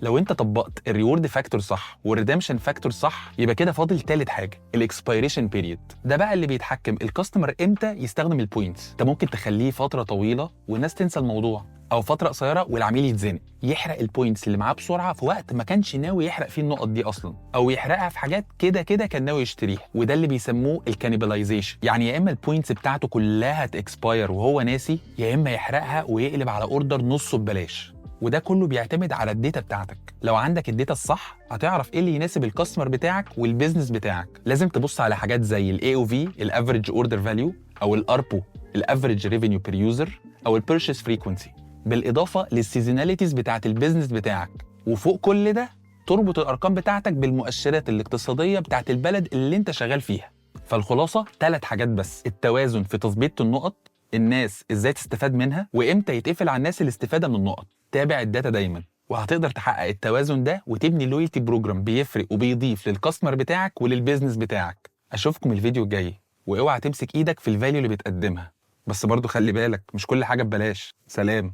لو انت طبقت الريورد فاكتور صح والريدمشن فاكتور صح، يبقى كده فاضل تالت حاجه، الاكسبيريشن بيريود. ده بقى اللي بيتحكم الكاستمر امتى يستخدم البوينتس. انت ممكن تخليه فتره طويله والناس تنسى الموضوع، او فتره قصيره والعميل يتزنق يحرق البوينتس اللي معاه بسرعه في وقت ما كانش ناوي يحرق فيه النقط دي اصلا، او يحرقها في حاجات كده كده كان ناوي يشتريها. وده اللي بيسموه الكانيبلايزيشن. يعني يا اما البوينتس بتاعته كلها تاكسباير وهو ناسي، يا اما يحرقها ويقلب على اوردر نصه ببلاش. وده كله بيعتمد على الداتا بتاعتك. لو عندك الداتا الصح هتعرف ايه اللي يناسب الكاستمر بتاعك والبيزنس بتاعك. لازم تبص على حاجات زي الاي او في، الافريج اوردر فاليو، او الاربو، الافريج ريفينيو بير يوزر، او البيرشيز فريكوينسي، بالاضافه للسيزوناليتيز بتاعت البيزنس بتاعك. وفوق كل ده تربط الارقام بتاعتك بالمؤشرات الاقتصاديه بتاعت البلد اللي انت شغال فيها. فالخلاصه 3 حاجات بس: التوازن في تظبيط النقط، الناس ازاي تستفاد منها، وامتى يتقفل على الناس الاستفاده من النقط. تابع الداتا دايما وهتقدر تحقق التوازن ده وتبني لويالتي بروجرام بيفرق وبيضيف للكاستمر بتاعك وللبيزنس بتاعك. اشوفكم الفيديو الجاي، واوعى تمسك ايدك في الفاليو اللي بتقدمها. بس برضو خلي بالك، مش كل حاجه ببلاش. سلام.